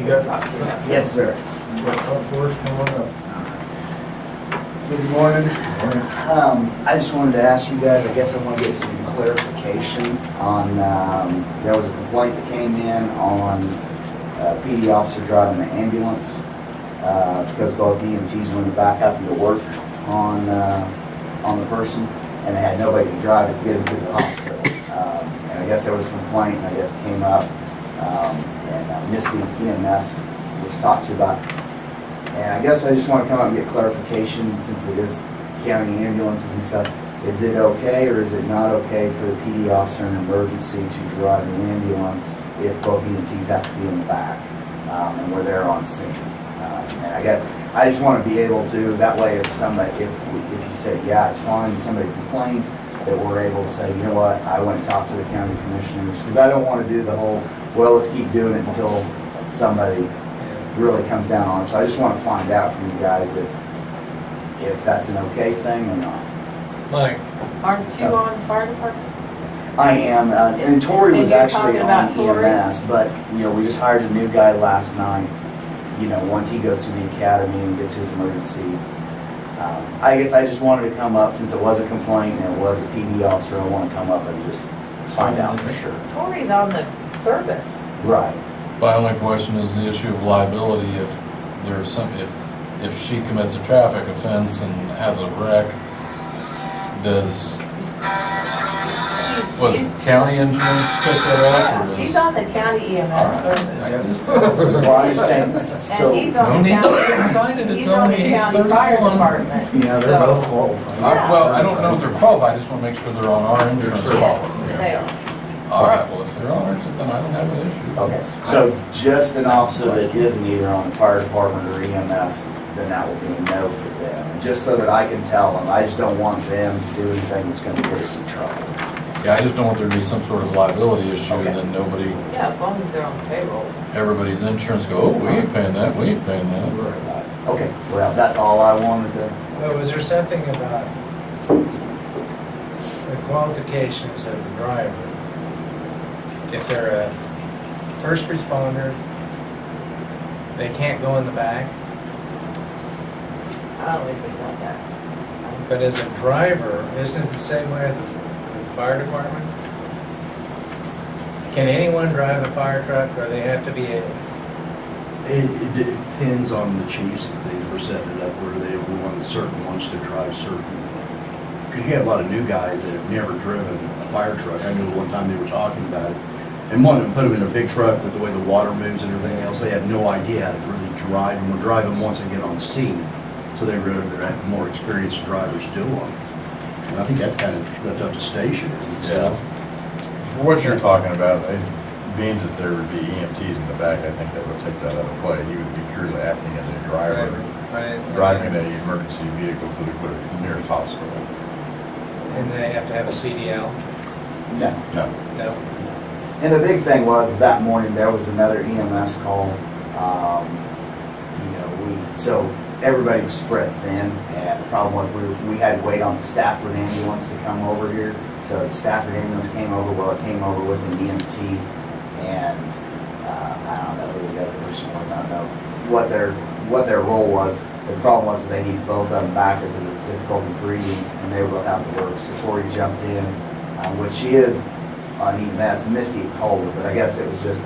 You got something? Yes, sir. Got something for us? Come on up. Good morning. Morning. I just wanted to ask you guys, I guess I want to get some clarification on, there was a complaint that came in on a PD officer driving an ambulance because both EMTs went to back up and to work on the person, and they had nobody to drive it to get him to the hospital. And I guess there was a complaint, and I guess it came up, and Misty EMS was talked to about. And I guess I just want to come up and get clarification, since it is county ambulances and stuff. Is it okay or is it not okay for the PD officer in an emergency to drive an ambulance if both EMTs have to be in the back and we're there on scene? And I just want to be able to, that way if somebody, if you say, yeah, it's fine, somebody complains, that we're able to say, you know what, I went and talked to the county commissioners, because I don't want to do the whole, well, let's keep doing it until somebody really comes down on it. So I just want to find out from you guys if that's an okay thing or not. Mike, Aren't you on the fire department? I am, and Tori was you're actually talking on about Tori? EMS, but we just hired a new guy last night. Once he goes through the academy and gets his emergency, I guess I just wanted to come up, since it was a complaint and it was a PD officer. I want to come up and just find out for sure. Tori's on the service. Right. my only question is the issue of liability. If there's some, if she commits a traffic offense and has a wreck, does county insurance pick that up? Yeah, or she's on the county EMS service. Well, I understand. So, And he's on no the need to county, get excited. It's he's on only the county fire 8:31. department. they're So, both qualified. Well, I don't know if they're qualified. I just want to make sure they're on our insurance Yes, policy. they are. All right. Well, if they're on ours, then I don't have an issue. Okay, so just an officer that isn't either on the fire department or EMS, then that will be a no for them. And just so that I can tell them, I just don't want them to do anything that's going to get us in trouble. Yeah, I just don't want there to be some sort of liability issue, Okay. and then nobody, Yeah, as long as they're on the payroll. everybody's insurance go, oh, we ain't paying that, we ain't paying that. Okay, well, that's all I wanted to. Well, was there something about the qualifications of the driver? If they're a first responder, they can't go in the back, I don't think we got that. but as a driver, isn't it the same way at the fire department? Can anyone drive a fire truck, or they have to be a... It depends on the chiefs that they were setting it up where they want certain ones to drive certain. Because you have a lot of new guys that have never driven a fire truck. I know one time they were talking about it. And one of them put them in a big truck with the way the water moves and everything else. They have no idea how to really drive them or drive them once they get on scene. So they really have more experienced drivers do them. And I think that's kind of left up to station. So. For what you're talking about, it means that there would be EMTs in the back. I think that would take that out of play. He would be purely acting as a driver, driving an emergency vehicle to the nearest hospital. And they have to have a CDL? No. No. No. And the big thing was that morning there was another EMS call. So everybody was spread thin, and the problem was we had to wait on the Stafford ambulance to come over here. So the Stafford ambulance came over. Well, it came over with an EMT, and I don't know who the other person was. I don't know what their role was. The problem was that they needed both of them back because it was difficulty breathing, and they were both out to work. So Tori jumped in, which she is on EMS. Misty called her, but I guess it was just,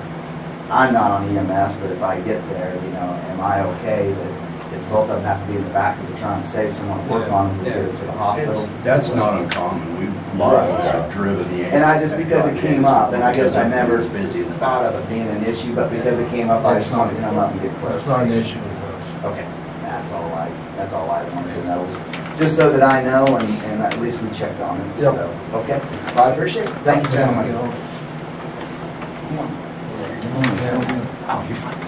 I'm not on EMS, but if I get there, am I okay that if both of them have to be in the back because they're trying to save someone, work on them, to get them to the hospital? That's not uncommon. A lot of us have driven the ambulance. And I just, because it came up, and I guess I never busy in the thought of it being an issue, but because it came up, I just wanted to come up and get That's not an clarification. issue with us. Okay, that's all I wanted to know, just so that I know, and at least we checked on it. Yep. So, okay, well, I appreciate it. Thank you, gentlemen. Oh, you're fine.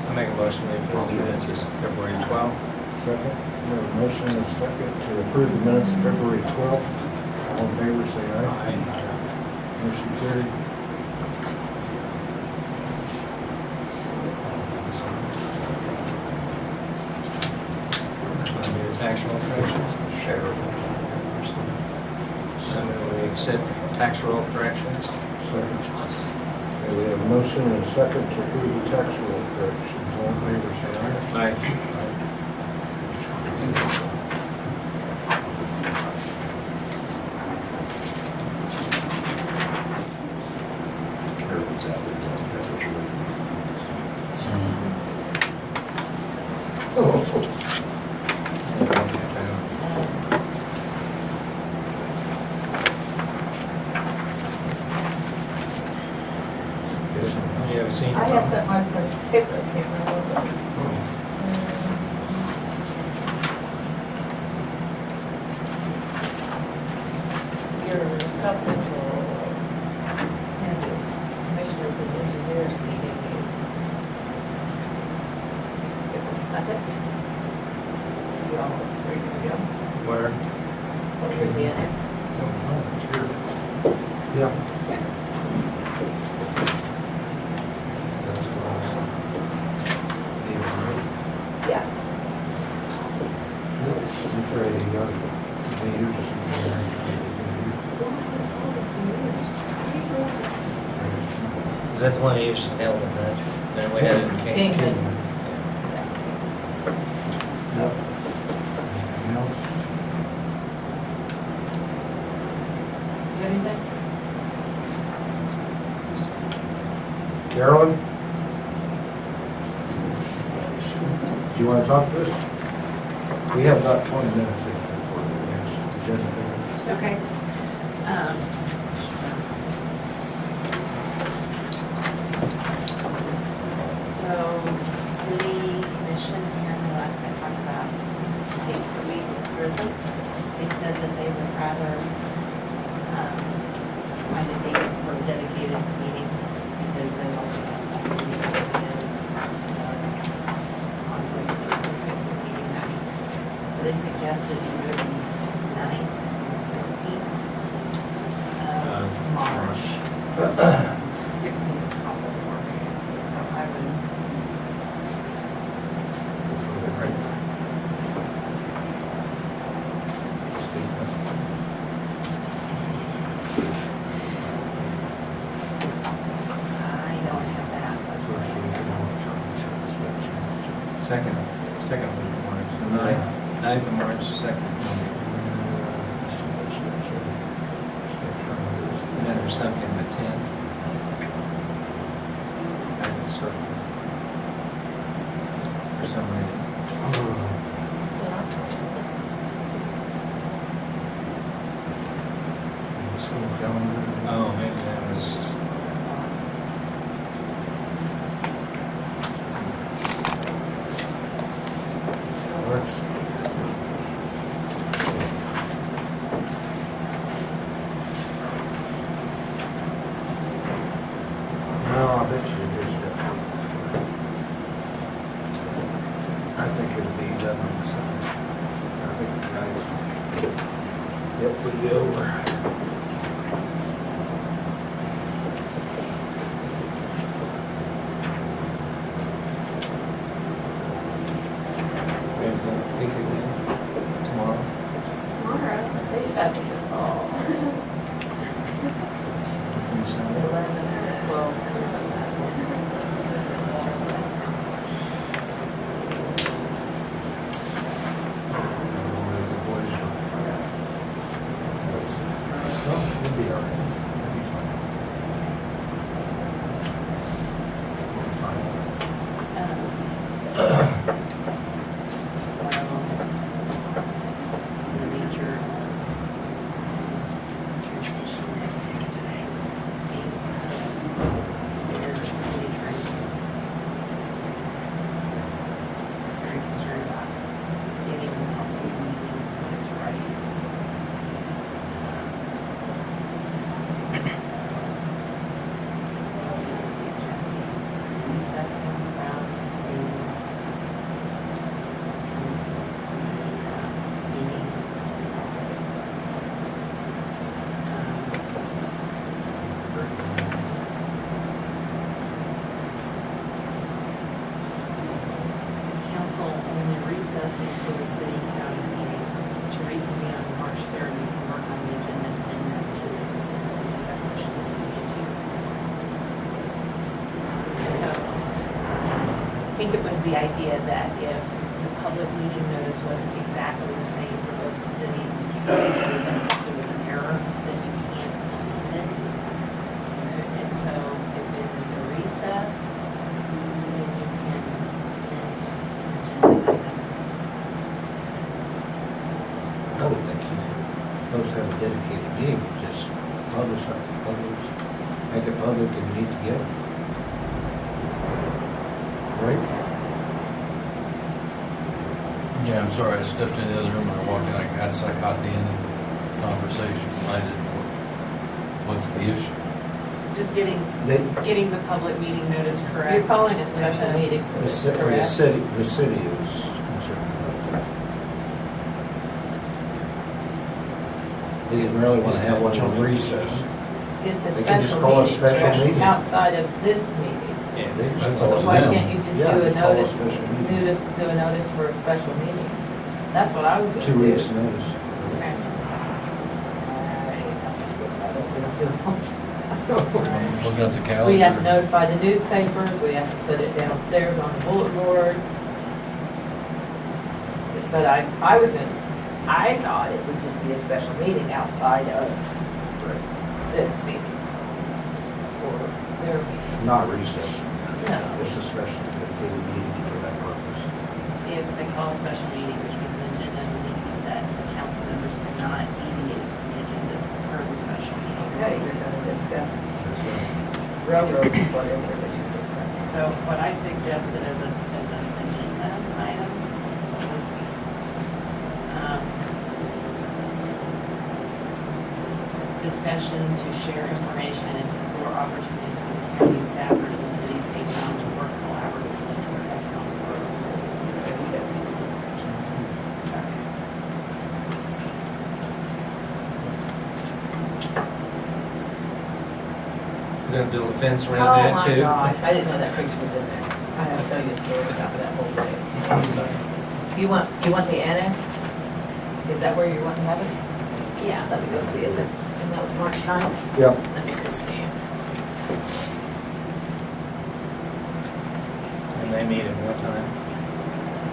So make a motion to approve the minutes of February 12th. Second, we have a motion and a second to approve the minutes of February 12th. All in favor, say aye. Motion carried. Tax roll corrections? Sure. So we accept tax roll corrections. Second. Okay, we have a motion and a second to approve the tax roll corrections. All in favor, say aye. Aye. Everything's out there, that's what you're looking You ever seen it? I have that much for paper, I can't remember what your South Central Kansas Commissioners and Engineers meeting is April 2nd. You all, 3 years ago, Where? over at the annex. Oh, it's here. Yeah. That's for us. Yeah. It's ready to go. Yours is Is that the one that used to held in that? Then we had it in King. Kingman. Yep. Anything else? You have anything? Carolyn? Do you want to talk to us? We have about 20 minutes before the next agenda. Okay. So, city commission, here in the last I talked about, things that we approved them. They said that they would rather, find a date for a dedicated meeting because they want to, conflict with the second meeting night. So they suggested either the 9th and 16th of March. 16th is probably more, so I would. I don't have that, but Second week of March. The 9th of March, second. And then there's something the 10th. I can circle. For some reason. Oh, maybe that was just. Let's. No, I bet you it is that. I think it'll be done on the side. I think, right. Yep, we'll be over. We have to think again tomorrow. tomorrow, Say that to your call. 11, 12. think it was the idea that if the public meeting notice wasn't exactly the same for both the city and the county, there was an error, then you can't amend it. And so if it is a recess, then you can amend an agenda item. I would think you both have a dedicated meeting, just publish it, make it public and meet together. Right? Yeah, I'm sorry, I stepped into the other room and I walked in, I guess I caught the end of the conversation. I didn't know what's the issue. Just getting the public meeting notice correct. You're calling a special meeting for The this, city, correct? the city is concerned about that. They didn't really want to have one in recess. It's a They can just special call a meeting, special correct? meeting. Outside of this meeting. Yeah. They just That's call up it- to Why them. can't you just Yeah, do a just call a notice, special meeting. do a notice for a special meeting? That's what I was gonna do. 2 weeks notice. Okay. I'm looking at the calendar. We have to notify the newspapers, we have to put it downstairs on the bulletin board. But I thought it would just be a special meeting outside of this meeting. Or their meeting. Not recess. No. It's a special dedicated meeting for that purpose. If they call a special meeting, which means an agenda will need to be set, the council members cannot deviate from the agendas per the special meeting. Okay, you're gonna discuss That's right. railroad, whatever that you're discussing. So what I suggested as an agenda item was, discussion to share information and explore opportunities for the county staff or the city of St. John to work collaboratively toward economic growth. We're gonna build a fence Oh around that my too. gosh, I didn't know that picture was in there. I have to tell you a story about that whole thing. You want the annex? Is that where you want to have it? Yeah, let me go see if it's, and that was March 9th. Yep. Let me go see. And they meet at what time?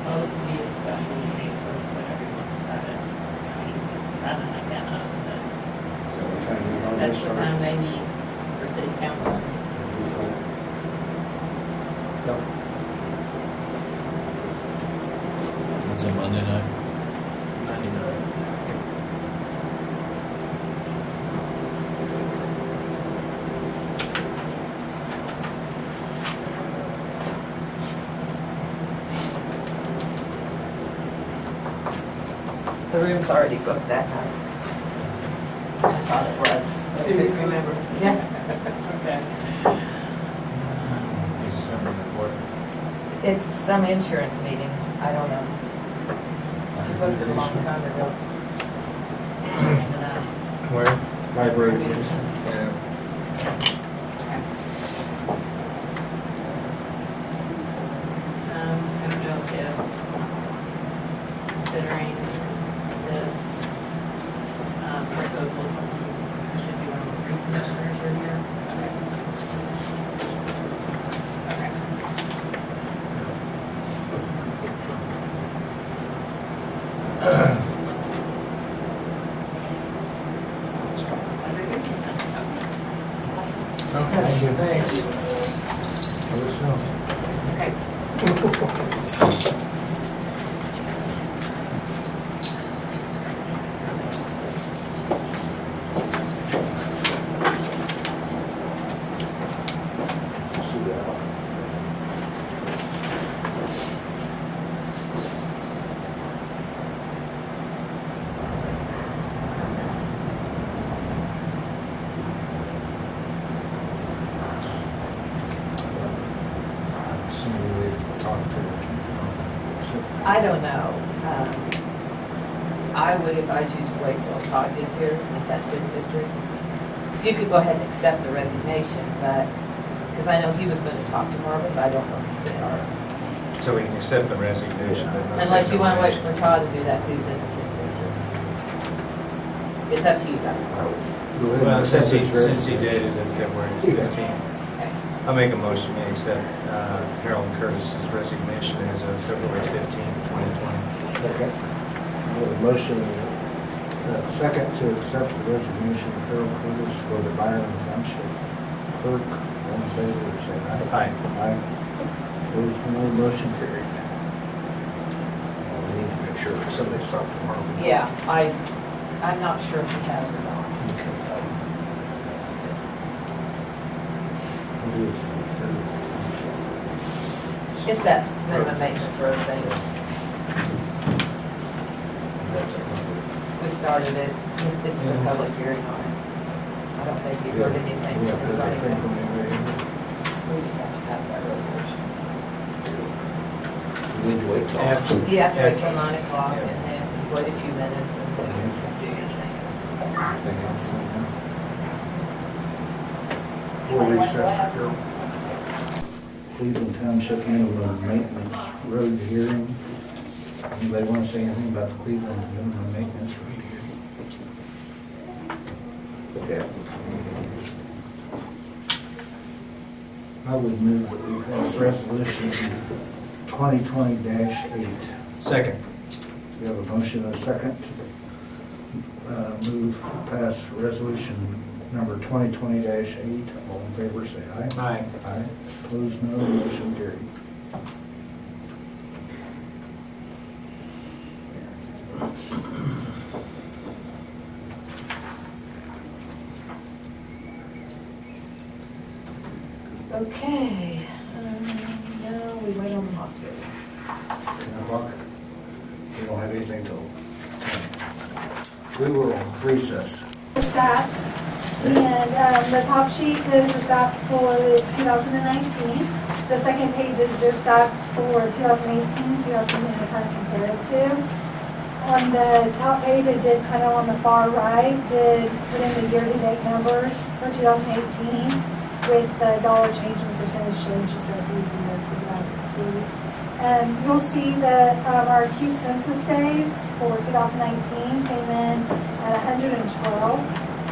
Well, this would be a special meeting, so it's whatever you want to set it. I mean, 7, I guess, but So what time do you want to that's the start? time they meet for city council. Yep. It's a Monday night. 99. The room's already booked that night. I thought it was. I couldn't remember. Yeah. Okay. December report. It's some insurance meeting. I don't know. She booked it a long time ago. Where? Library. Yeah. I don't know if, considering this proposal, something I should do on the 3 commissioners are here. Okay. Okay. Okay. Thanks. Let us know. Okay. See that. I'm assuming we've talked to her. I don't know. I would advise you to wait till Todd gets here, since that's his district. You could go ahead and accept the resignation, but, because I know he was going to talk to Marvin, but I don't know if they are. So we can accept the resignation. but not Unless take you want to wait nomination. for Todd to do that too, since it's his district. It's up to you guys. Go ahead Well, and since he accept his did it in February 15th. Okay. I'll make a motion to accept Harold Curtis's resignation as of February 15th, 2020. Second. We have a motion, second to accept the resignation of Harold Curtis for the Byron Township clerk. All in favor, say aye. Aye. Aye. Opposed, no. Motion carried. We need to make sure that somebody stopped tomorrow. Yeah, I'm not sure if he has or not. So, that's good. What is the third? It's that minimum maintenance road thing. That's it. We started it, it's the public hearing on it. I don't think you've heard anything Yeah, from but I think anybody. when they- We just have to pass that resolution. we need to wait till. After. You have to wait till 9 o'clock and then wait a few minutes and then you can do your thing. Anything else then, no? We'll recess here. Cleveland Township minimum maintenance road hearing. Anybody want to say anything about the Cleveland minimum maintenance road hearing? Okay. I would move that we pass resolution 2020-8. Second. We have a motion and a second. Move past resolution number 2020-8. All in favor, say aye. Aye. Aye. Opposed, no. Motion carried. Okay, now we wait on the hospital. 10 o'clock. We don't have anything till 10. We will recess. The stats, and the top sheet is your stats for 2019. The second page is your stats for 2018, so you have something to kind of compare it to. On the top page, I did kind of on the far right, did put in the year-to-date numbers for 2018 with the dollar change and the percentage change, just so it's easier for you guys to see. You'll see that our acute census days for 2019 came in at 112.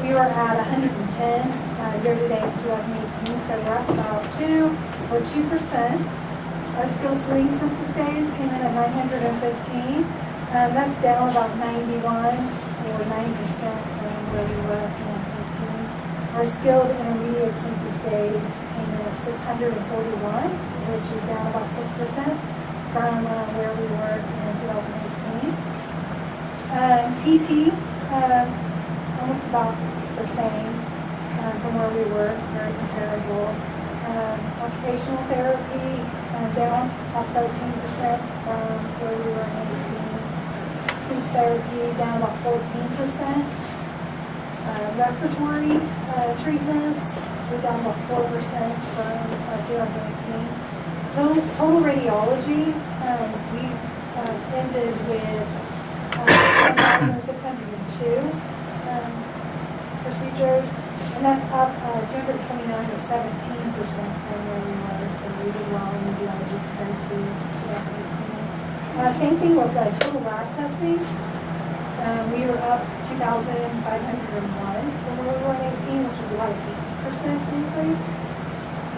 We were at 110 year-to-date 2018, so we're up about 2%. Our skilled swing census days came in at 915. That's down about 91 or 90% from where we were in 2018. Our skilled intermediate census days came in at 641, which is down about 6% from where we were in 2018. PT, almost about the same from where we were, very comparable. Occupational therapy down about 13% from where we were in 2018. Speech therapy down about 14%. Respiratory treatments, we're down about 4% from 2018. Total radiology, we ended with 1,602 procedures, and that's up 229 or 17% from where we were, so we did well in radiology compared to 2018. Same thing with total lab testing. We were up 2,501 from where we were in 2018, which was about an 8% increase.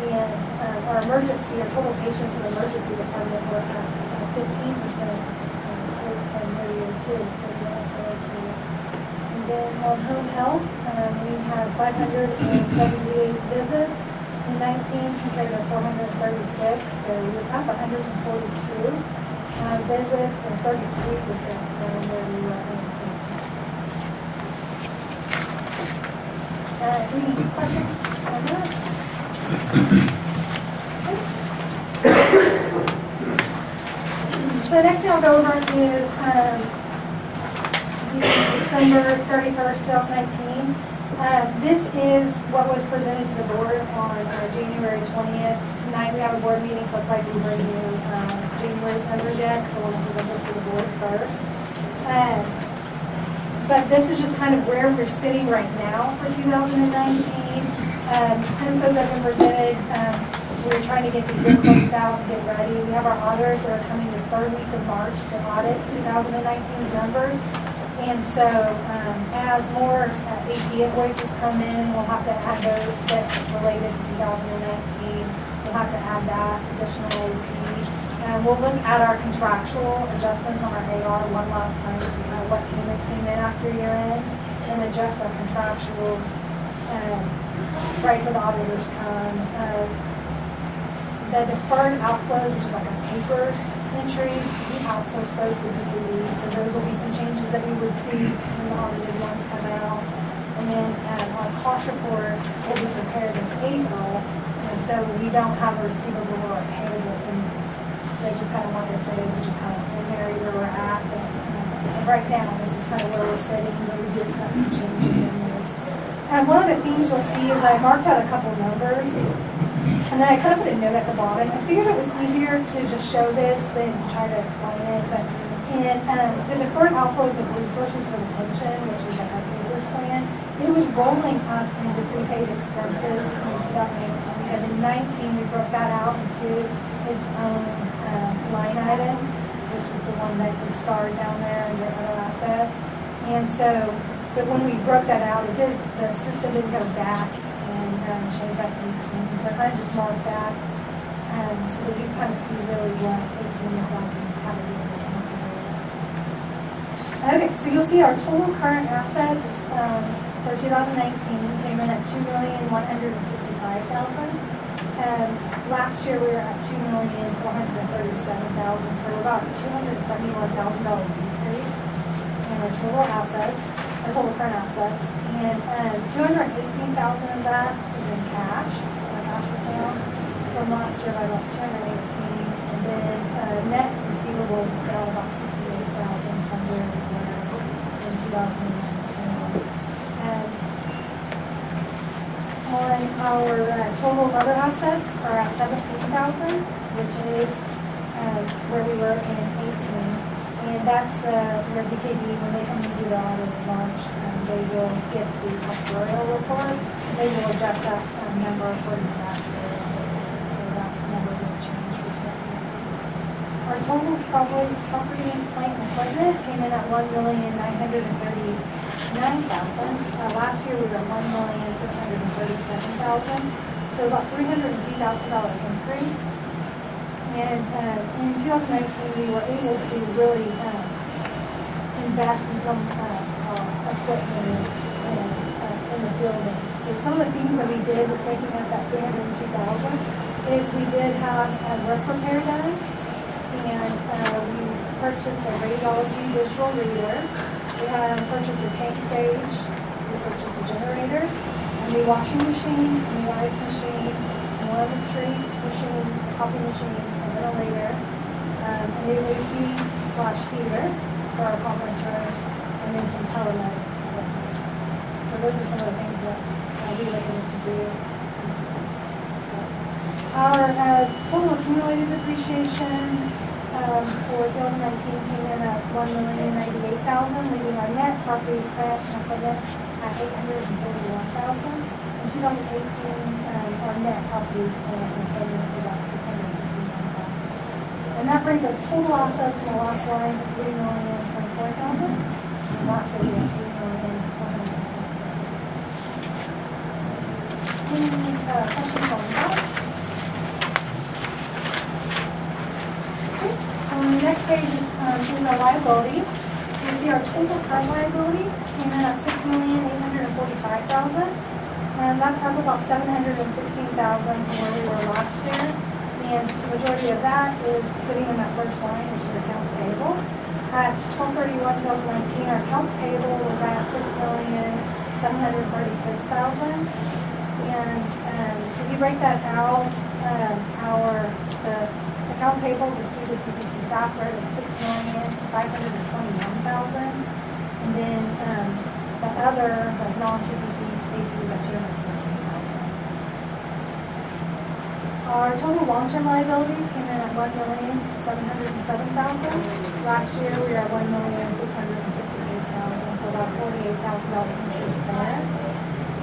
And our total patients in the emergency department were up 15% from where we were too, so we're up there too. And then on home health, we had 578 visits in 19 compared to 436, so we're up 142 visits and 33% from where we were in 18. Any questions on that? So next thing I'll go over is December 31st, 2019. This is what was presented to the board on January 20th. Tonight we have a board meeting, so it's like we bring you January's number deck, so we'll present this to the board first. But this is just kind of where we're sitting right now for 2019. Since those have been presented, we're trying to get the year closed out and get ready. We have our auditors that are coming the third week of March to audit 2019's numbers. And so as more AP invoices come in, we'll have to add those that related to 2019 you'll have to add that additional AP. And we'll look at our contractual adjustments on our AR one last time to see kind of what payments came in after year end and adjust our contractuals right for the auditors come. The deferred outflows, which is like a papers entries, we outsource those to PPD, so those will be some changes that we would see when the audited ones come out. And then our cost report will be prepared in April, and so we don't have a receivable or a payable index. So I just kind of wanted to say is we just kind of preliminary where we're at. And right now, this is kind of where we're sitting, but we do expect some changes in those. And one of the things you'll see is I marked out a couple numbers, and then I kind of put a note at the bottom. I figured it was easier to just show this than to try to explain it. But in the deferred outflows of resources for the pension, which is like our papers plan, it was rolling up into prepaid expenses in 2018. Because in 19, we broke that out into its own line item, which is the one that is starred down there under other assets. And so, but when we broke that out, it is, the system didn't go back and change that in 18. So I kind of just marked that so that you kind of see really what 18 looked like and how to do it. Okay, so you'll see our total current assets for 2019 came in at $2,165,000. Last year we were at $2,437,000, so about $271,000 decrease in our total assets, our total current assets, and $218,000 of that is in cash. So our cash was down from last year by about $218,000, and then net receivables is down about $68,000 from where we were in 2019. On our total other assets are at $17,000, which is where we were in 18, and that's where BKD, when they come to do the audit in March, they will get the actuarial report. They will adjust that number according to that actuarial, so that number will change. Our total property, plant, and equipment came in at $1,939,000. Last year we were at $1,637,000, so about $302,000 increase. And in 2019 we were able to really invest in some equipment in the building. So some of the things that we did was making up that $302,000 is we did have a roof repair done, and we purchased a radiology visual reader. We purchased a tank gauge, we purchased a generator, a new washing machine, a new ice machine, a telemetry machine, a copy machine, a ventilator, a new AC/heater for our conference room, and then some telemed equipment. So those are some of the things that we were able to do. Our total accumulated depreciation for 2019 came in at $1,098,000, leaving our net property, plant, and equipment at $841,000. In 2018, our net property, plant, and equipment is at $669,000. And that brings our total assets in the last line to $3,024,000. And last year we had $3,124,000. Any questions on that? On the next page is our liabilities. You see our total current liabilities came in at $6,845,000, and that's up about $716,000 from where we were last year. And the majority of that is sitting in that first line, which is accounts payable. At 12/31/2019, our accounts payable was at $6,736,000. And if you break that out, our accounts payable is due to CPC staff rate is $6,521,000, and then the other, like non-CPC AP is at $213,000. Our total long-term liabilities came in at $1,707,000. Last year we were at $1,658,000, so about $48,000 increase there.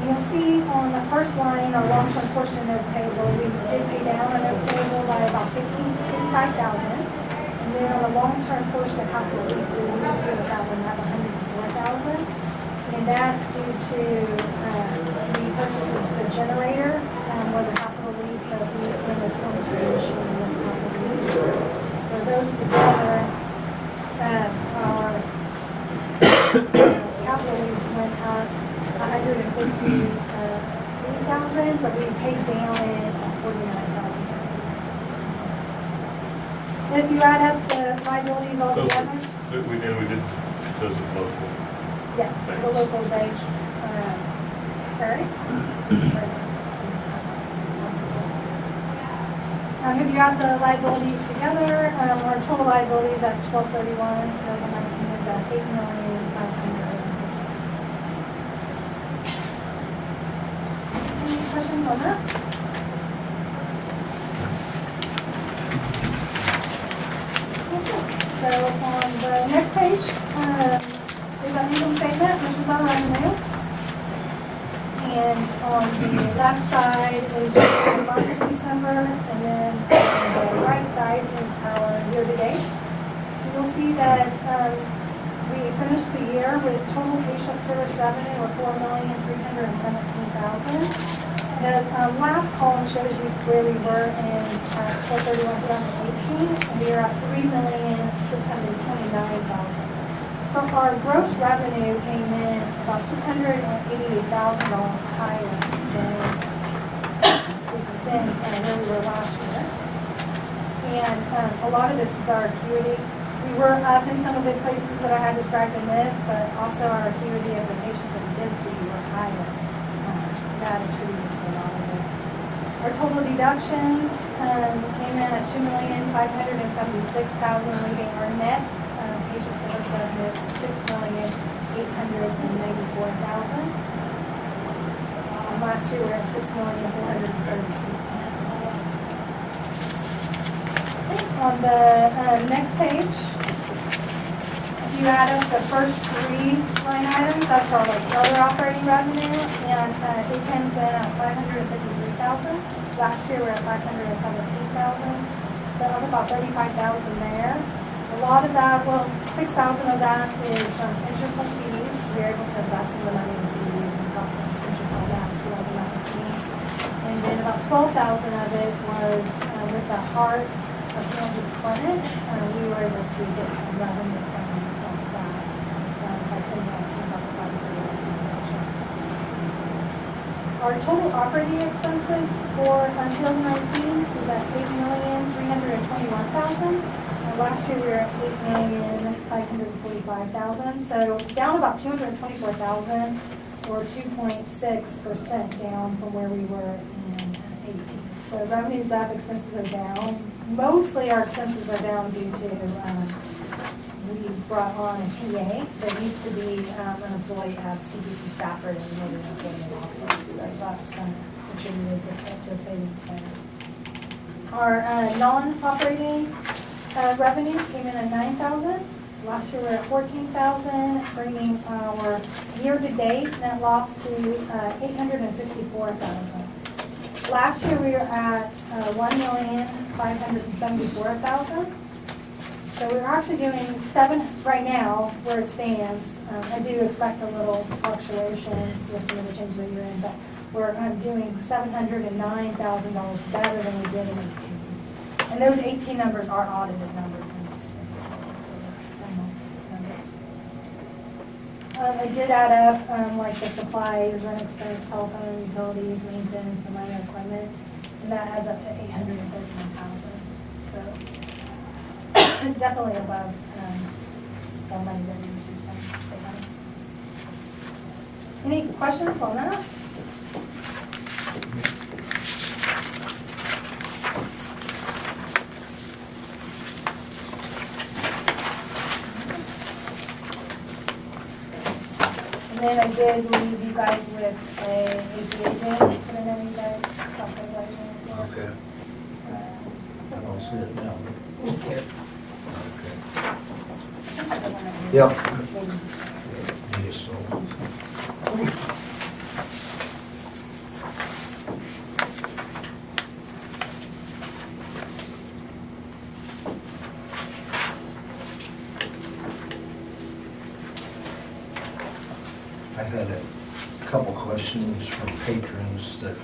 You'll see on the first line, our long-term portion of notes payable, we did pay down our notes payable by about $55,000. And then on the long-term portion of capital leases, you just see that one at $104,000. And that's due to we purchased the generator, was a capital lease that we in the telemetry machine municipalities. So those together, our capital lease went up 153,000, but we paid down it at 49,000. If you add up the liabilities all together, We did those with local. yes, the local banks, Prairie. If you add the liabilities together, our total liabilities at 12/31/2019 is at $8,500,000. Any questions on that? Okay. So on the next page is our income statement, which is our revenue. And on the left side is just the month of December, and then on the right side is our year-to-date. So you'll see that we finished the year with total patient service revenue of $4,317,000. The last column shows you where we were in 12/31/2018, and we are at $3,629,000. So our gross revenue came in about $688,000 higher than where we were last year. And a lot of this is our acuity. We were up in some of the places that I had described in this, but also our acuity of the patients that we did see were higher. That attributed to a lot of it. Our total deductions came in at $2,576,000, leaving our net patient service revenue at $6,894,000. Last year we were at $6,430,000. On the next page, if you add up the first three line items, that's our other operating revenue, and it comes in at $553,000. Last year we were at $517,000, so up about $35,000 there. A lot of that, well, $6,000 of that is interest on CDs. We were able to invest in the money in CD and got some interest on that in 2019. And then about $12,000 of it was with the Heart of Kansas Clinic. We were able to get some revenue from that by sending out some other bodies of license patients. Our total operating expenses for 2019 is at $8,321,000. Last year we were at $8,545,000, so down about $224,000, or 2.6% down from where we were in 2018. So revenue's up, expenses are down. Mostly our expenses are down due to we brought on a PA that used to be an employee of CBC Stafford and made an employee in hospital. So that's kind of contributed to savings there. Our non-operating revenue came in at $9,000. Last year we were at $14,000, bringing our year-to-date net loss to $864,000. Last year we were at $1,574,000. So we're actually doing right now, where it stands. I do expect a little fluctuation with some of the changes that you're in, but we're doing $709,000 better than we did in 2018. And those 18 numbers are audited numbers in these things, so they're numbers. I did add up like the supplies, rent expense, telephone, utilities, maintenance, and minor equipment, and that adds up to $831,000. So definitely above the money that we received from state money. Any questions on that? And then I did leave you guys with a APA that I know you guys talked about. Okay. I don't see it now. Here. Okay. Yep. Yes, so. I had a couple questions from patrons that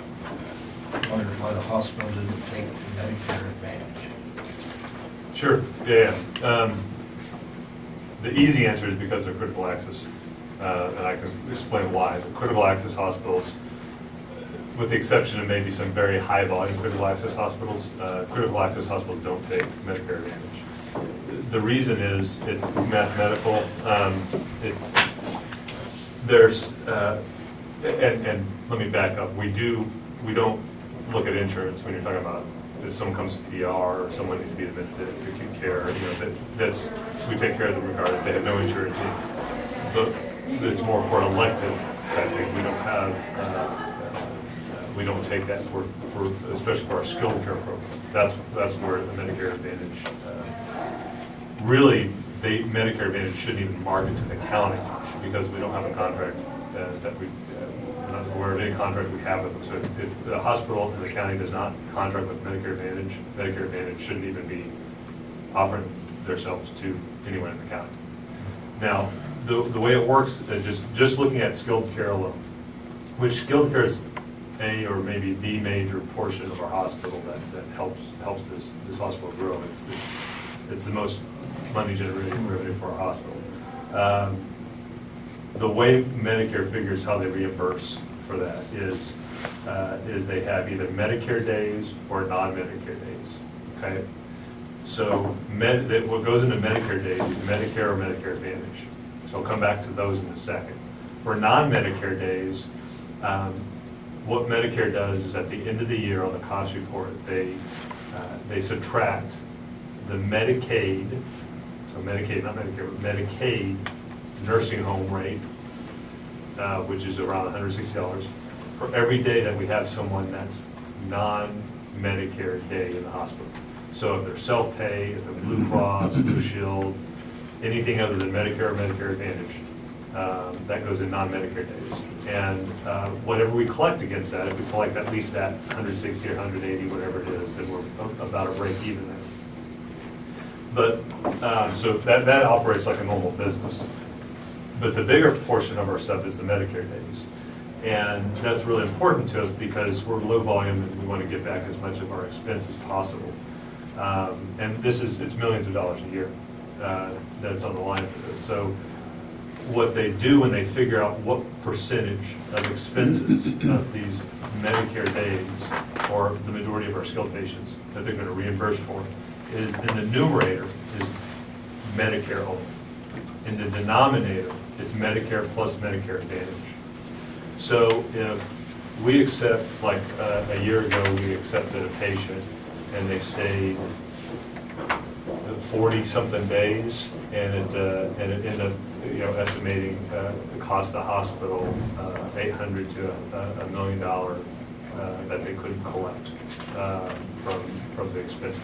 why the hospital didn't take Medicare Advantage? Sure, yeah. The easy answer is because they're critical access, and I can explain why. The critical access hospitals, with the exception of maybe some very high volume critical access hospitals don't take Medicare Advantage. The reason is it's mathematical. And let me back up. We don't look at insurance when you're talking about if someone comes to the ER or someone needs to be admitted to acute care. We take care of them regardless. They have no insurance. But it's more for an elective type thing. We don't take that for especially for our skilled care program. That's where the Medicare Advantage really Medicare Advantage shouldn't even market to the county because we don't have a contract that we. We're not aware of any contract we have with them. So if the hospital and the county does not contract with Medicare Advantage shouldn't even be offering themselves to anyone in the county. Now, the way it works, just looking at skilled care alone, which skilled care is a or maybe the major portion of our hospital that helps this hospital grow. It's the most money generating revenue for our hospital. The way Medicare figures how they reimburse for that is they have either Medicare days or non-Medicare days. Okay, so what goes into Medicare days is Medicare or Medicare Advantage. So I'll come back to those in a second. For non-Medicare days, what Medicare does is at the end of the year on the cost report, they subtract the Medicaid, so Medicaid, not Medicare, but Medicaid nursing home rate, which is around $160 for every day that we have someone that's non-Medicare day in the hospital. So if they're self-pay, if they're Blue Cross, Blue Shield, anything other than Medicare or Medicare Advantage, that goes in non-Medicare days. And whatever we collect against that, if we collect at least that 160 or 180, whatever it is, then we're about a break even there. But so that operates like a normal business. But the bigger portion of our stuff is the Medicare days. And that's really important to us because we're low volume and we want to get back as much of our expense as possible. And it's millions of dollars a year that's on the line for this. So what they do when they figure out what percentage of expenses of these Medicare days or the majority of our skilled patients that they're going to reimburse for is in the numerator is Medicare only. In the denominator, it's Medicare plus Medicare Advantage. So if we accept, like a year ago, we accepted a patient and they stayed 40-something days, and it ended up, estimating the cost of the hospital $800 to $1 million that they couldn't collect from the expenses.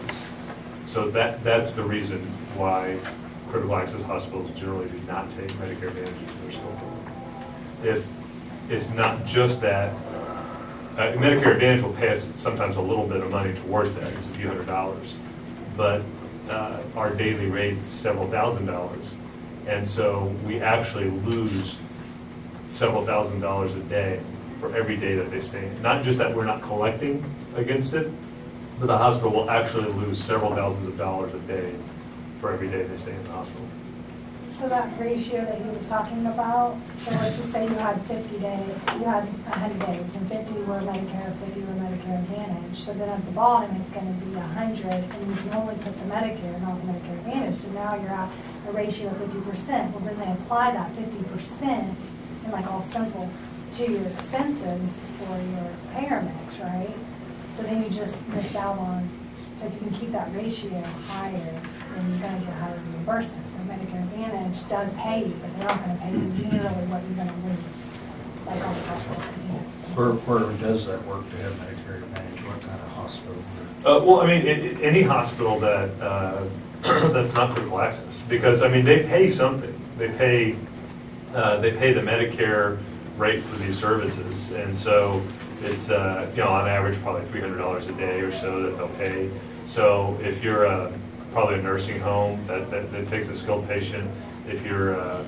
So that's the reason why critical access hospitals generally do not take Medicare Advantage into their scope. If it's not just that, Medicare Advantage will pay us sometimes a little bit of money towards that. It's a few $100s, but our daily rate is several $1,000s, and so we actually lose several $1,000s a day for every day that they stay. Not just that we're not collecting against it, but the hospital will actually lose several thousands of dollars a day for every day they stay in the hospital. So that ratio that he was talking about, so let's just say you had 50 days, you had 100 days, and 50 were Medicare, 50 were Medicare Advantage. So then at the bottom, it's going to be 100, and you can only put the Medicare, not the Medicare Advantage. So now you're at a ratio of 50%. Well, then they apply that 50%, and like all simple, to your expenses for your paramedics, right? So then you just missed out on, so if you can keep that ratio higher, then you're going to get higher reimbursement. So Medicare Advantage does pay you, but they're not going to pay you nearly what you're going to lose, like all the hospital Advantage. Where does that work to have Medicare Advantage? What kind of hospital? Well, I mean, any hospital that that's not critical access, because I mean they pay something. They pay the Medicare rate for these services, and so it's on average probably $300 a day or so that they'll pay. So if you're probably a nursing home that takes a skilled patient, if you're a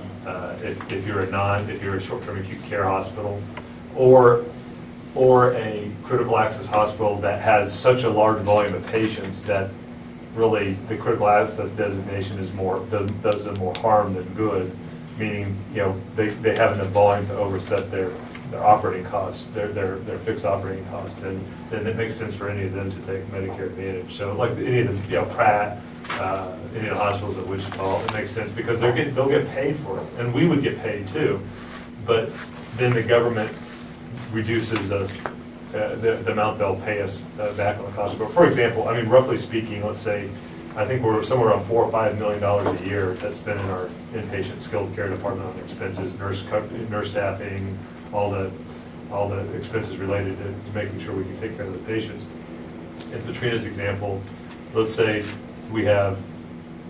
short-term acute care hospital, or or a critical access hospital that has such a large volume of patients that really the critical access designation is does them more harm than good, meaning, you know, they have enough volume to overset their operating costs, their fixed operating costs, then it makes sense for any of them to take Medicare Advantage. So like any of the, you know, Pratt, any of the hospitals at Wichita, it makes sense because they'll get paid for it, and we would get paid too. But then the government reduces us the amount they'll pay us back on the cost. But for example, I mean, roughly speaking, let's say, I think we're somewhere around $4 or $5 million a year that's spent in our inpatient skilled care department on expenses, nurse staffing, all the expenses related to making sure we can take care of the patients. In Katrina's example, let's say we have,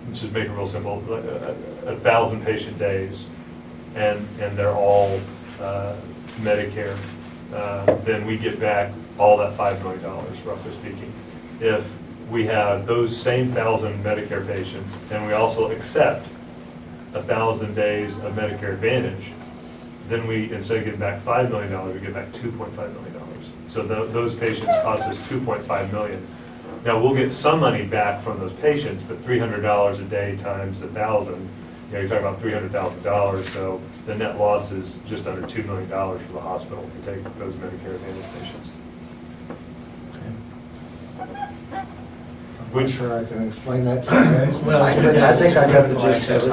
let's just make it real simple, 1,000 patient days, and they're all Medicare. Then we get back all that $5 million, roughly speaking. If we have those same 1,000 Medicare patients, and we also accept 1,000 days of Medicare Advantage, then we, instead of getting back $5 million, we get back $2.5 million. So those patients cost us $2.5 million. Now we'll get some money back from those patients, but $300 a day times 1,000, you know, you're talking about $300,000. So the net loss is just under $2 million for the hospital to take those Medicare Advantage patients. I'm not sure I can explain that to you guys. Well, I think I got the gist of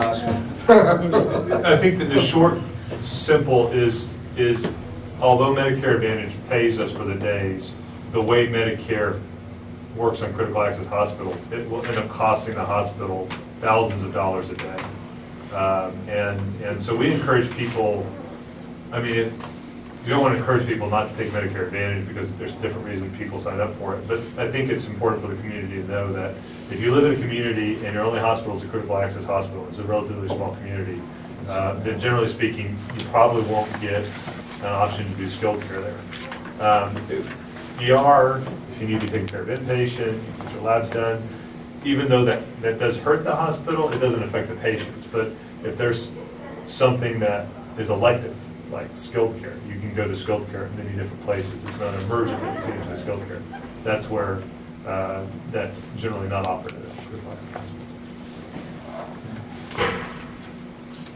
it. I think that the short, simple is although Medicare Advantage pays us for the days, the way Medicare works on critical access hospitals, it will end up costing the hospital thousands of dollars a day. And so we encourage people, I mean, you don't want to encourage people not to take Medicare Advantage because there's different reasons people sign up for it. But I think it's important for the community to know that if you live in a community and your only hospital is a critical access hospital, it's a relatively small community, then generally speaking, you probably won't get an option to do skilled care there. If you need to take care of inpatient, get your labs done, even though that does hurt the hospital, it doesn't affect the patients. But if there's something that is elective, like skilled care, you can go to skilled care in many different places. It's not emergent that you can go to skilled care. That's where that's generally not offered at critical access.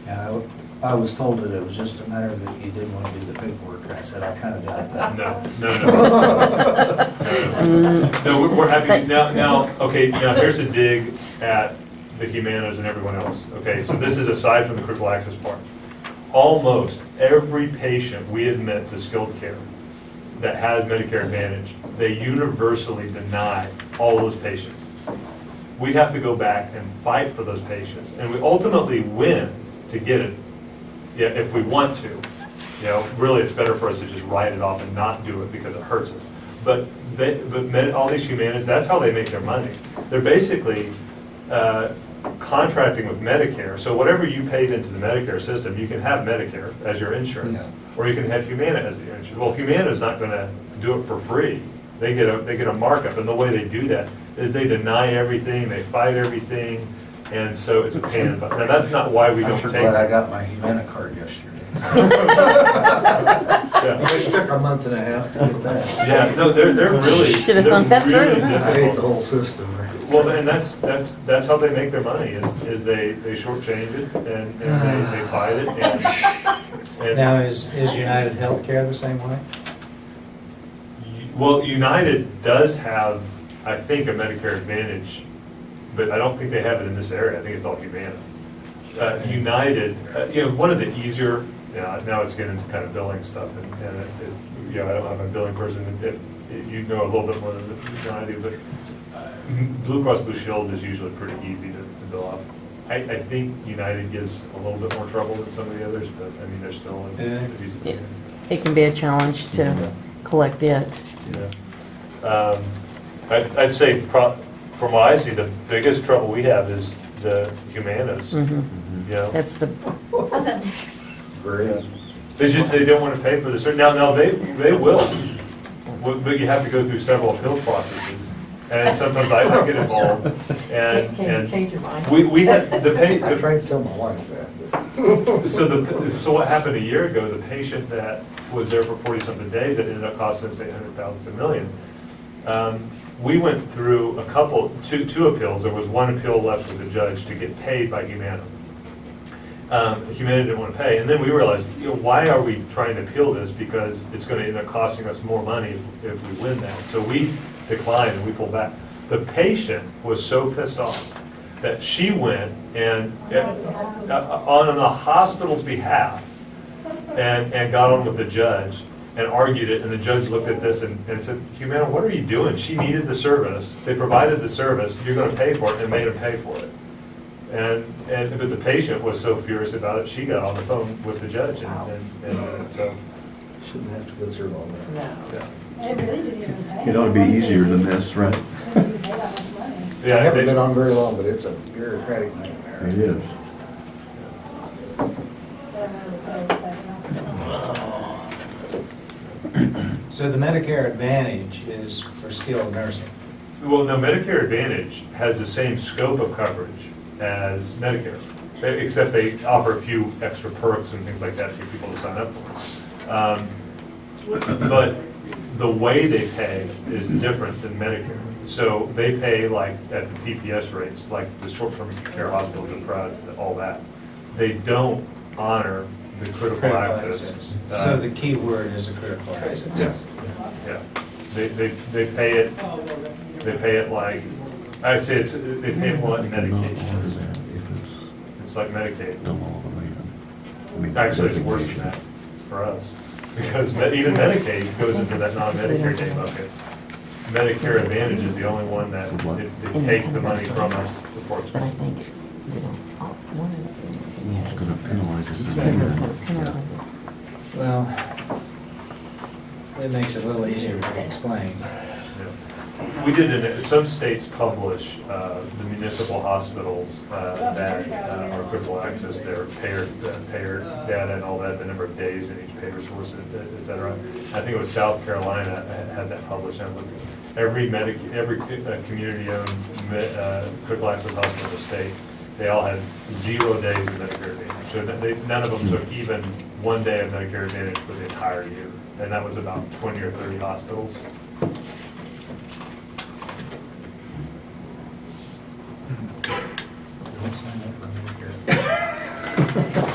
Yeah, I was told that it was just a matter that you didn't want to do the paperwork. And I said, I kind of doubt that. No, we're happy. Now, okay, now here's a dig at the Humanas and everyone else. Okay, so this is aside from the critical access part. Almost every patient we admit to skilled care that has Medicare Advantage, they universally deny all those patients. We have to go back and fight for those patients, and we ultimately win to get it, yeah, if we want to. You know, really it's better for us to just write it off and not do it because it hurts us. But all these Humanas, that's how they make their money. They're basically contracting with Medicare. So whatever you paid into the Medicare system, you can have Medicare as your insurance, or you can have Humana as your insurance. Well, Humana is not going to do it for free. They get a markup, and the way they do that is they deny everything, they fight everything, and so it's a pain in the butt. Now that's not why we don't take. I'm glad I got my Humana card yesterday. Yeah. It just took a month and a half to get that. Yeah, no, they're really. Should have thought that really through. I hate difficult. the whole system. Well, and that's how they make their money is they shortchange it and they fight it and Now, is United Healthcare the same way? well, United does have, I think, a Medicare Advantage, but I don't think they have it in this area. I think it's all Humana. United, you know, one of the easier. Now it's getting into kind of billing stuff, and it's, you know, I don't have a billing person. If you know a little bit more than I do, but Blue Cross Blue Shield is usually pretty easy to bill off. I think United gives a little bit more trouble than some of the others, but I mean they're still a decent. Yeah. It can be a challenge to collect it. Yeah. I'd say from what I see, the biggest trouble we have is the Humanas. Mm-hmm. You know, That's the. How's that? Great. they don't want to pay for this. Now they will, but you have to go through several appeal processes, and sometimes I get involved. Can you And change your mind? we had the pay. I tried to tell my wife that. But So what happened a year ago, the patient that was there for 40-something days, that ended up costing us $800,000 to $1 million. We went through two appeals. There was one appeal left with the judge to get paid by Humana. Humana didn't want to pay, and then we realized, why are we trying to appeal this? Because it's going to end up costing us more money if we win that. So we declined and we pulled back. The patient was so pissed off that she went and on the hospital's behalf and got on with the judge and argued it, and the judge looked at this and said, Humana, what are you doing? She needed the service. They provided the service. You're going to pay for it, and made them pay for it. But the patient was so furious about it, she got on the phone with the judge, and so. Shouldn't have to go through all that. No. Yeah. It really didn't even pay. It ought to be easier than this, right? It didn't even pay that much money. I haven't been on very long, but it's a bureaucratic nightmare. It is. So the Medicare Advantage is for skilled nursing. Well, no, Medicare Advantage has the same scope of coverage as Medicare, except they offer a few extra perks and things like that to get people to sign up for it. But the way they pay is different than Medicare. So they pay like at the PPS rates, like the short-term care hospitals and privates, all that. They don't honor the critical access. So the key word is a critical access. Yeah. They pay it. They pay it like, I'd say they pay it like Medicaid. It's like Medicaid. Actually, it's worse than that for us, because even Medicaid goes into that non-Medicare day bucket. Medicare Advantage is the only one that they take the money from us before expenses. Well, it makes it a little easier to explain. We did, some states publish the municipal hospitals that are critical access, their payer data and all that, the number of days in each payer source, et cetera. I think it was South Carolina had that published. Every community-owned critical access hospital in the state, they all had 0 days of Medicare Advantage. So none of them took even 1 day of Medicare Advantage for the entire year. And that was about 20 or 30 hospitals.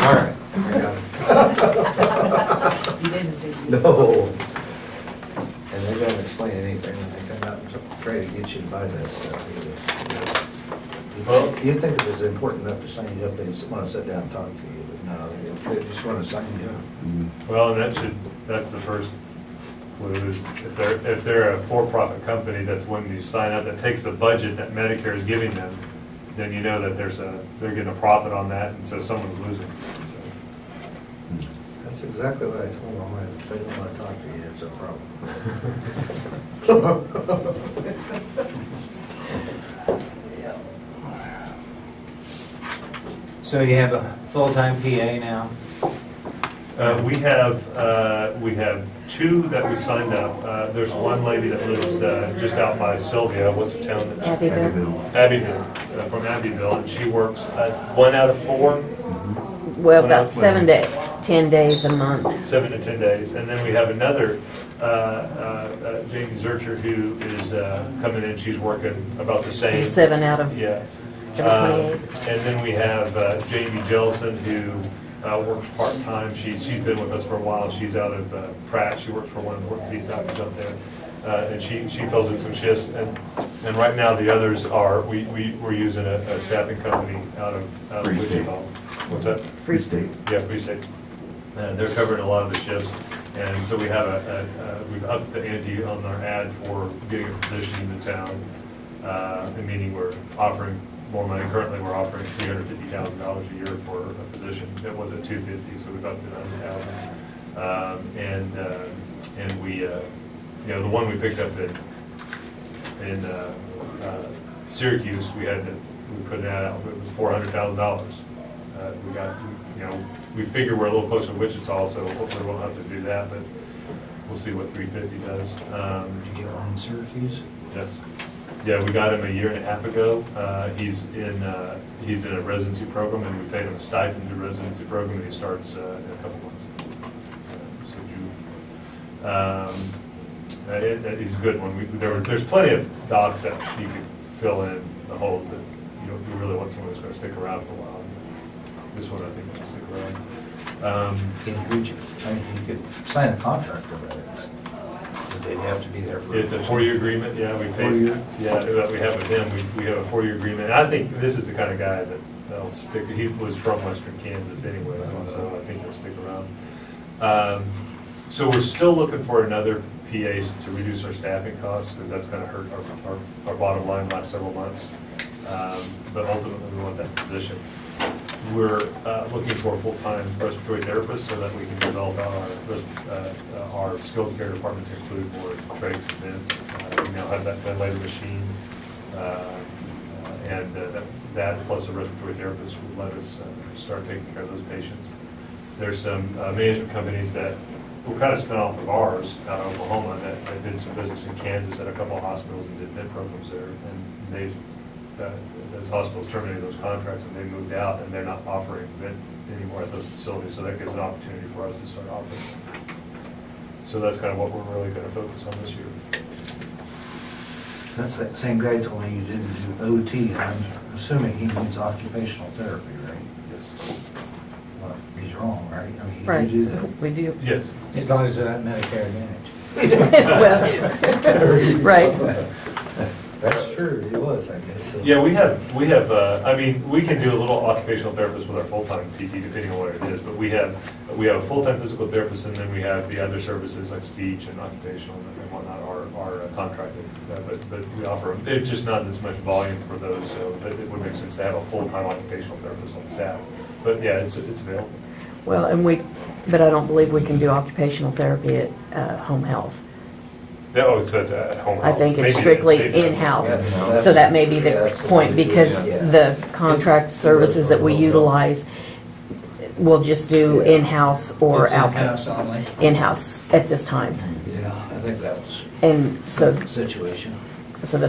All right, I got it. You didn't, did you? No. And they don't explain anything, and they come out and try to get you to buy that stuff. Well, You'd think it was important enough to sign you up, and want to sit down and talk to you, but no, they just want to sign you up. well, and that's the first clue is if they're a for-profit company that's when you sign up, that takes the budget that Medicare is giving them, then you know that they're getting a profit on that, and so someone's losing. So. That's exactly what I told them. If they don't want to talk to you, it's a problem. Yeah. So you have a full-time PA now? We have two that we signed up. There's one lady that lives just out by Sylvia. What's the town? Abbeville, from Abbeville, and she works 1 out of 4. Well, about 7 to 10 days a month. 7 to 10 days, and then we have another Jamie Zurcher who is coming in. She's working about the same. 7 out of Yeah. every 28. And then we have Jamie Jellison who works part-time. She's been with us for a while. She's out of Pratt. She works for one of the orthopedic doctors up there. And she fills in some shifts. And right now the others are, we're using a staffing company out of Wichita. What's that? Free State. Yeah, Free State. They're covering a lot of the shifts. And so we have we've upped the ante on our ad for getting a position in the town, meaning we're offering more money. Currently, we're offering $350,000 a year for a physician. It was at $250,000, so we've upped it $100,000. And we, the one we picked up in Syracuse, we put an ad out. It was $400,000. We got, we figure we're a little closer to Wichita, so hopefully we'll have to do that. But we'll see what 350 does. Did you get on Syracuse? Yes. Yeah, we got him a year and a half ago. He's in a residency program, and we paid him a stipend to residency program, and he starts in a couple months. So June. He's a good one. There's plenty of docs that you could fill in the hole, but you really want someone who's going to stick around for a while. This one I think will stick around. Can you reach it? I mean, you could sign a contract with that. But they'd have to be there for. It's a 4-year agreement, yeah, we paid. 4 year? Yeah, that we have with him, we have a 4-year agreement. And I think this is the kind of guy that'll stick, he was from Western Kansas anyway, so I think he'll stick around. So we're still looking for another PA to reduce our staffing costs, because that's gonna hurt our bottom line the last several months. But ultimately, we want that position. We're looking for a full-time respiratory therapist so that we can develop our skilled care department to include more trachs and vents. We now have that ventilator machine, and that plus a respiratory therapist will let us start taking care of those patients. There's some management companies that were kind of spin off of ours out of Oklahoma that did some business in Kansas at a couple of hospitals and did vent programs there, and those hospitals terminated those contracts and they moved out, and they're not offering vent anymore at those facilities, so that gives an opportunity for us to start offering. So that's kind of what we're really going to focus on this year. That's that same guy told me you didn't do OT. I'm assuming he means occupational therapy, right? Yes. Well, he's wrong, right? I mean, Right. you do that. We do. Yes. As long as it's not Medicare Advantage. Well, right. That's true, it was, I guess. So. Yeah, we have, I mean, we can do a little occupational therapist with our full-time PT, depending on what it is, but we have a full-time physical therapist, and then we have the other services like speech and occupational and whatnot are contracted, but we offer them. It's just not as much volume for those, so it would make sense to have a full-time occupational therapist on staff. But yeah, it's available. Well, but I don't believe we can do occupational therapy at home health. Yeah, oh, it's at home health. I think it's Maybe strictly that's- in-house. That's- So that may be the that's point, what we do, because yeah. the contract services that we utilize, we'll just do Yeah. in-house or It's out. in-house only? In-house at this time. Yeah, I think that was And so, the situation. so the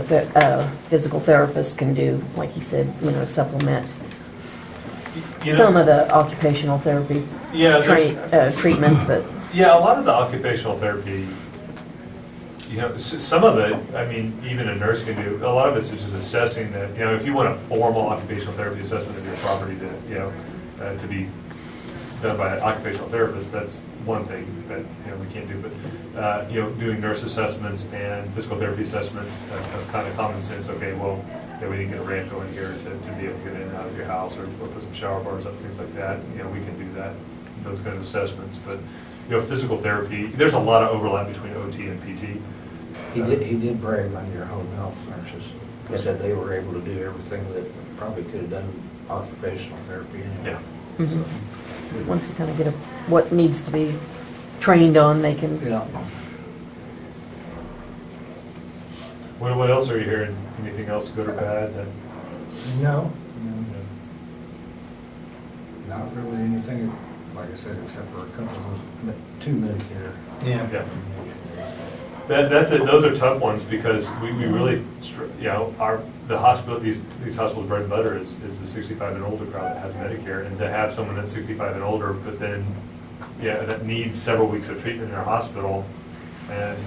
physical therapist can do, like you said, supplement some of the occupational therapy Yeah, treatments, but yeah, a lot of the occupational therapy, some of it, I mean, even a nurse can do. A lot of it's just assessing that, if you want a formal occupational therapy assessment of your property to be done by an occupational therapist, that's one thing that, we can't do. But, doing nurse assessments and physical therapy assessments of kind of common sense, okay, well, we need to get a ramp going here to be able to get in and out of your house, or put some shower bars up, things like that. We can do that, those kind of assessments. But, physical therapy, there's a lot of overlap between OT and PT. He did brag on your home health nurses. He said they were able to do everything that probably could have done occupational therapy anyway. Yeah. mhm. Once they kind of get what needs to be trained on, they can. Yeah. What else are you hearing? Anything else good or bad? No. Not really anything, like I said, except for a couple of two Medicare. Yeah. That's it. Those are tough ones because we really, the hospital, these hospitals' bread and butter is the 65 and older crowd that has Medicare, and to have someone that's 65 and older, but then, that needs several weeks of treatment in our hospital and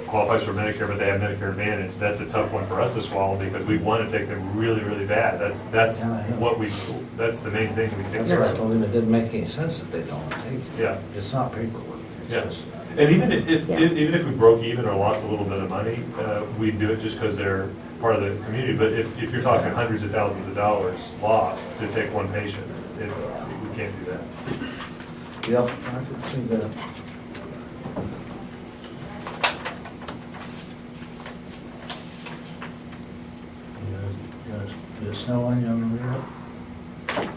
qualifies for Medicare, but they have Medicare Advantage. That's a tough one for us to swallow because we want to take them really, really bad. That's that's the main thing we think. That's what I told him. It didn't make any sense that they don't take it. Yeah. It's not paperwork. It's Yeah. just- And even if we broke even or lost a little bit of money, we'd do it just because they're part of the community. But if you're talking hundreds of thousands of dollars lost to take one patient, we can't do that. Yep, I could see that. Is it snow on you on the way up?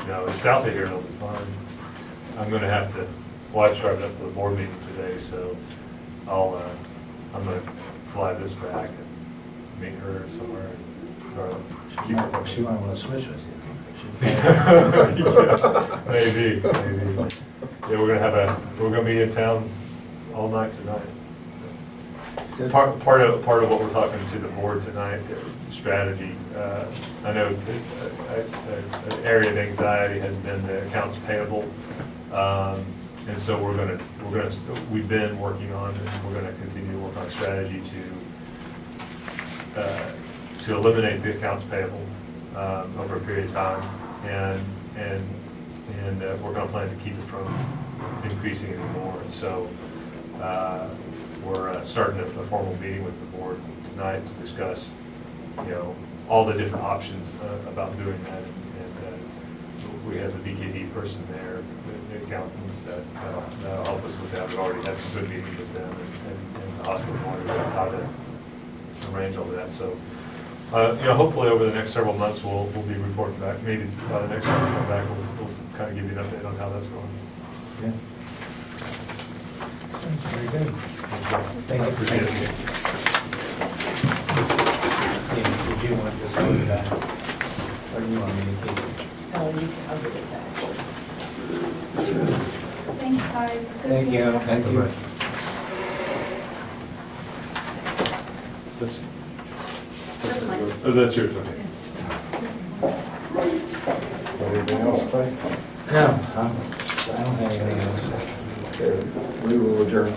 No, it's south of here, it'll be fine. I'm gonna have to, wife's driving up to the board meeting today, so I'm gonna fly this back and meet her somewhere. She might want to switch with you. Yeah, maybe. Yeah, we're gonna be in town all night tonight. So. part of what we're talking to the board tonight, strategy. I know an area of anxiety has been the accounts payable, and so we've been working on, and we're going to continue to work on strategy to eliminate the accounts payable over a period of time, and we're going to plan to keep it from increasing anymore. And so we're starting a formal meeting with the board tonight to discuss, all the different options about doing that. And we have the BKD person there, the accountants that'll help us with that. We've already had some good meetings with them and the hospital board about how to arrange all of that. So, hopefully over the next several months we'll be reporting back. Maybe by the next time we come back, we'll kind of give you an update on how that's going. Yeah. Very good. Thank you. Appreciate it. Steve, did you want this voted on? Or do you want me to keep it? I'll give it back. Thank you, guys. Thank you. Thank you. That's yours, okay. Anything else, Clay? No, I don't have anything else. Okay, we will adjourn.